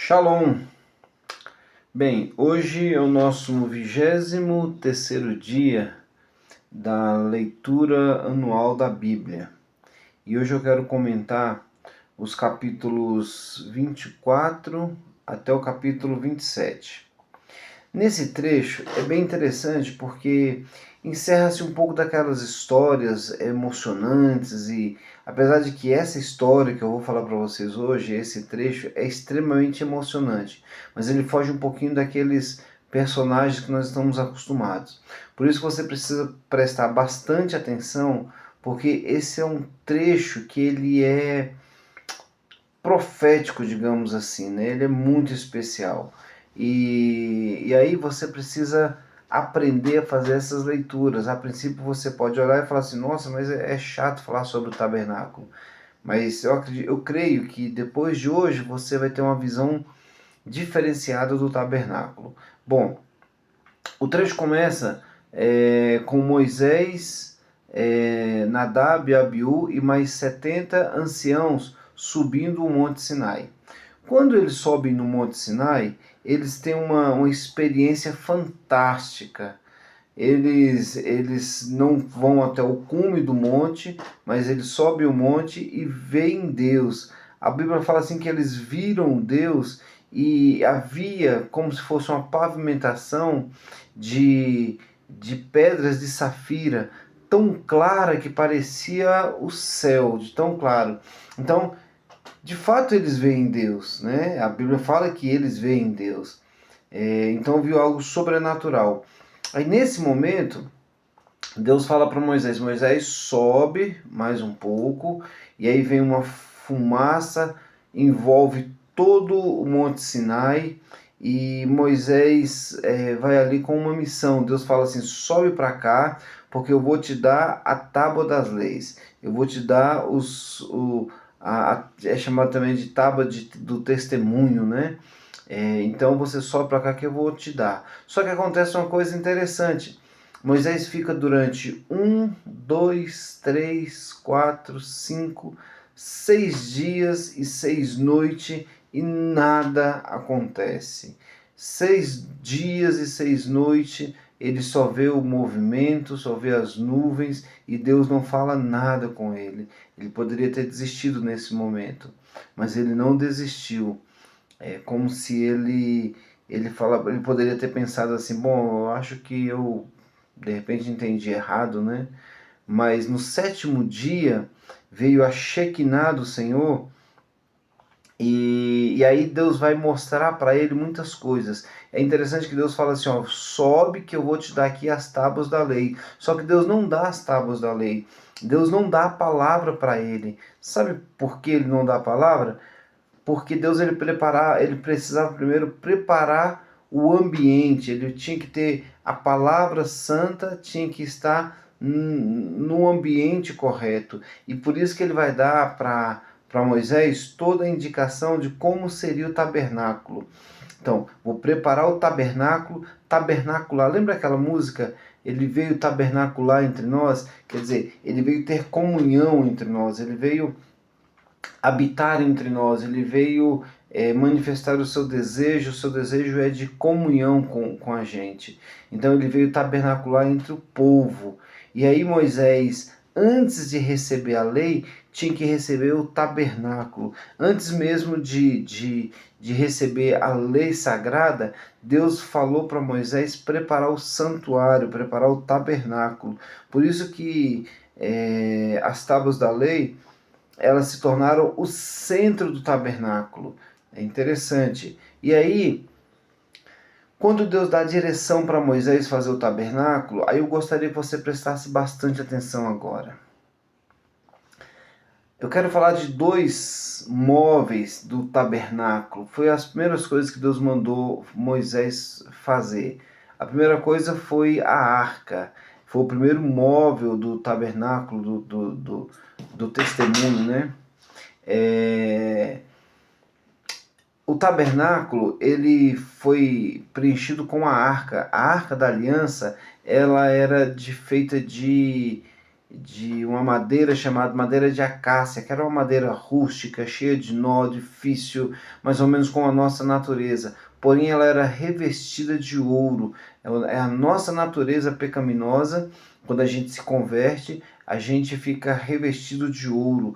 Shalom! Bem, hoje é o nosso 23º dia da leitura anual da Bíblia. E hoje eu quero comentar os capítulos 24 até o capítulo 27. Nesse trecho é bem interessante porque encerra-se um pouco daquelas histórias emocionantes e apesar de que essa história que eu vou falar para vocês hoje, esse trecho é extremamente emocionante, mas ele foge um pouquinho daqueles personagens que nós estamos acostumados. Por isso que você precisa prestar bastante atenção, porque esse é um trecho que ele é profético, digamos assim, né? Ele é muito especial. E aí você precisa aprender a fazer essas leituras. A princípio você pode olhar e falar assim, nossa, mas é chato falar sobre o tabernáculo. Mas eu creio que depois de hoje você vai ter uma visão diferenciada do tabernáculo. Bom, o trecho começa com Moisés, Nadab, Abiú e mais 70 anciãos subindo o Monte Sinai. Quando eles sobem no Monte Sinai, eles têm uma experiência fantástica. Eles não vão até o cume do monte, mas eles sobem o monte e veem Deus. A Bíblia fala assim que eles viram Deus e havia como se fosse uma pavimentação de pedras de safira, tão clara que parecia o céu, de tão claro. Então, de fato eles veem Deus, né? A Bíblia fala que eles veem Deus. Então viu algo sobrenatural. Aí nesse momento, Deus fala para Moisés, Moisés sobe mais um pouco, e aí vem uma fumaça, envolve todo o Monte Sinai, e Moisés vai ali com uma missão. Deus fala assim, sobe para cá, porque eu vou te dar a tábua das leis, eu vou te dar é chamado também de tábua do testemunho, né? Então você sobe para cá que eu vou te dar. Só que acontece uma coisa interessante. Moisés fica durante 6 dias e 6 noites e nada acontece. 6 dias e 6 noites ele só vê o movimento, só vê as nuvens e Deus não fala nada com ele. Ele poderia ter desistido nesse momento, mas ele não desistiu. É como se ele poderia ter pensado assim, bom, eu acho que eu de repente entendi errado, né? Mas no 7º dia veio a Shekinah do Senhor e aí Deus vai mostrar para ele muitas coisas. É interessante que Deus fala assim, ó, sobe que eu vou te dar aqui as tábuas da lei. Só que Deus não dá as tábuas da lei. Deus não dá a palavra para ele. Sabe por que ele não dá a palavra? Porque Deus ele precisava primeiro preparar o ambiente, ele tinha que ter a palavra santa, tinha que estar no ambiente correto. E por isso que ele vai dar para Moisés toda a indicação de como seria o tabernáculo. Então, vou preparar o tabernáculo, tabernacular. Lembra aquela música? Ele veio tabernacular entre nós, quer dizer, ele veio ter comunhão entre nós, ele veio habitar entre nós, ele veio manifestar o seu desejo é de comunhão com a gente. Então ele veio tabernacular entre o povo. E aí Moisés, antes de receber a lei, tinha que receber o tabernáculo. Antes mesmo de receber a lei sagrada, Deus falou para Moisés preparar o santuário, preparar o tabernáculo. Por isso que as tábuas da lei elas se tornaram o centro do tabernáculo. É interessante. E aí, quando Deus dá a direção para Moisés fazer o tabernáculo, aí eu gostaria que você prestasse bastante atenção agora. Eu quero falar de 2 móveis do tabernáculo. Foi as primeiras coisas que Deus mandou Moisés fazer. A primeira coisa foi a arca. Foi o primeiro móvel do tabernáculo, do testemunho, né? O tabernáculo ele foi preenchido com a arca. A arca da aliança ela era feita de de uma madeira chamada madeira de acácia, que era uma madeira rústica, cheia de nó, difícil, mais ou menos como a nossa natureza. Porém, ela era revestida de ouro. É a nossa natureza pecaminosa. Quando a gente se converte, a gente fica revestido de ouro.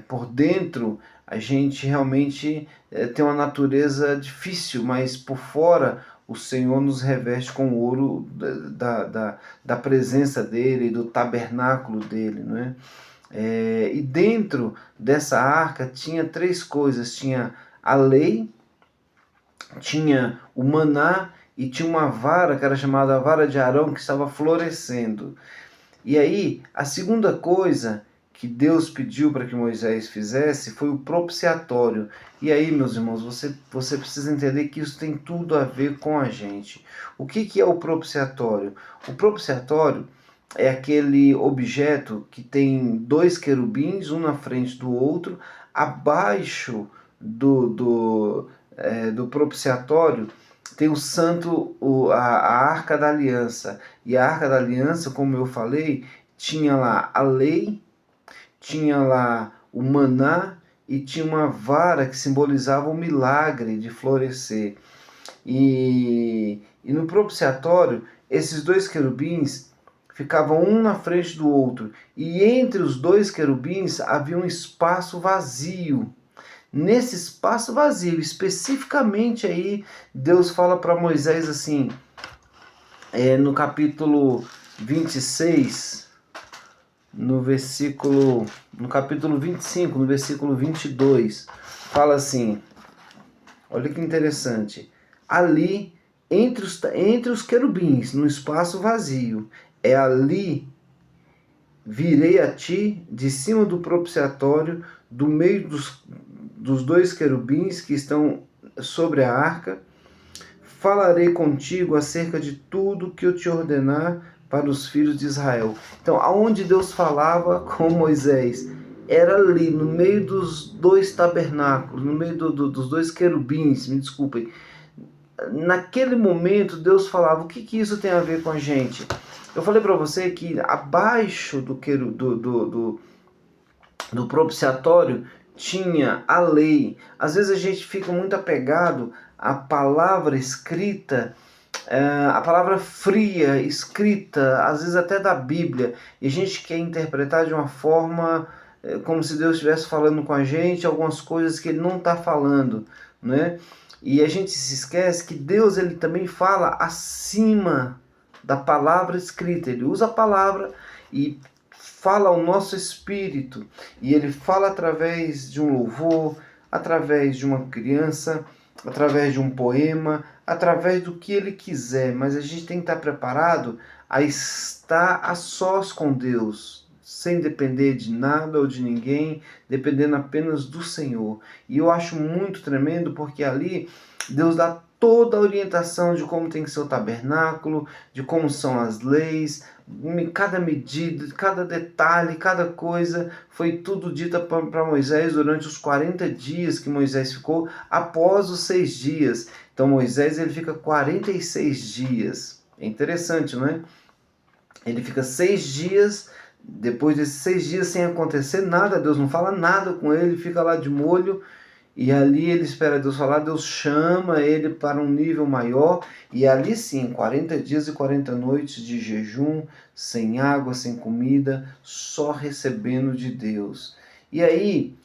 Por dentro, a gente realmente tem uma natureza difícil, mas por fora o Senhor nos reveste com o ouro da presença dele, do tabernáculo dele, não é? E dentro dessa arca tinha três coisas: tinha a lei, tinha o maná e tinha uma vara que era chamada a vara de Arão, que estava florescendo. E aí, a segunda coisa que Deus pediu para que Moisés fizesse foi o propiciatório. E aí, meus irmãos, você precisa entender que isso tem tudo a ver com a gente. O que é o propiciatório? O propiciatório é aquele objeto que tem dois querubins, um na frente do outro, abaixo do propiciatório tem o santo, a Arca da Aliança. E a Arca da Aliança, como eu falei, tinha lá a lei, tinha lá o maná e tinha uma vara que simbolizava o milagre de florescer. E no propiciatório, esses dois querubins ficavam um na frente do outro. E entre os dois querubins havia um espaço vazio. Nesse espaço vazio, especificamente aí, Deus fala para Moisés assim, no capítulo 26, no capítulo 25, no versículo 22, fala assim, olha que interessante, ali, entre os querubins, no espaço vazio, ali virei a ti de cima do propiciatório, do meio dos dois querubins que estão sobre a arca, falarei contigo acerca de tudo que eu te ordenar para os filhos de Israel. Então, aonde Deus falava com Moisés, era ali, no meio dos dois tabernáculos, no meio dos dois querubins, me desculpem. Naquele momento, Deus falava, o que isso tem a ver com a gente? Eu falei para você que abaixo do propiciatório tinha a lei. Às vezes a gente fica muito apegado à palavra escrita, a palavra fria, escrita, às vezes até da Bíblia, e a gente quer interpretar de uma forma como se Deus estivesse falando com a gente algumas coisas que Ele não está falando, né? E a gente se esquece que Deus ele também fala acima da palavra escrita. Ele usa a palavra e fala ao nosso espírito. E ele fala através de um louvor, através de uma criança, através de um poema, através do que ele quiser. Mas a gente tem que estar preparado a estar a sós com Deus, sem depender de nada ou de ninguém, dependendo apenas do Senhor. E eu acho muito tremendo porque ali Deus dá toda a orientação de como tem que ser o tabernáculo, de como são as leis, cada medida, cada detalhe, cada coisa, foi tudo dita para Moisés durante os 40 dias que Moisés ficou, após os 6 dias. Então Moisés ele fica 46 dias. É interessante, não é? Ele fica 6 dias, depois desses 6 dias sem acontecer nada, Deus não fala nada com ele, fica lá de molho, e ali ele espera Deus falar, Deus chama ele para um nível maior, e ali sim, 40 dias e 40 noites de jejum, sem água, sem comida, só recebendo de Deus. E aí,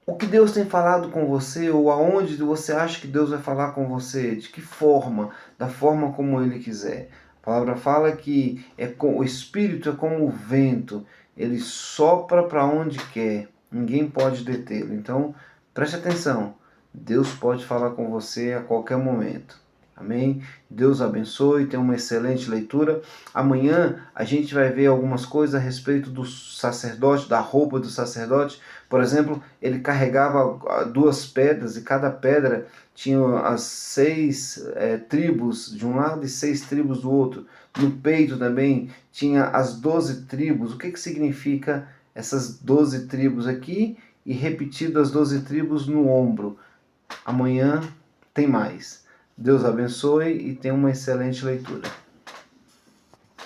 o que Deus tem falado com você, ou aonde você acha que Deus vai falar com você? De que forma? Da forma como Ele quiser. A palavra fala que o Espírito é como o vento, ele sopra para onde quer, ninguém pode detê-lo. Então, preste atenção, Deus pode falar com você a qualquer momento. Amém? Deus abençoe, tenha uma excelente leitura. Amanhã a gente vai ver algumas coisas a respeito do sacerdote, da roupa do sacerdote. Por exemplo, ele carregava 2 pedras e cada pedra tinha as 6 tribos de um lado e 6 tribos do outro. No peito também tinha as 12 tribos. O que significa essas 12 tribos aqui e repetido as 12 tribos no ombro? Amanhã tem mais. Deus abençoe e tenha uma excelente leitura.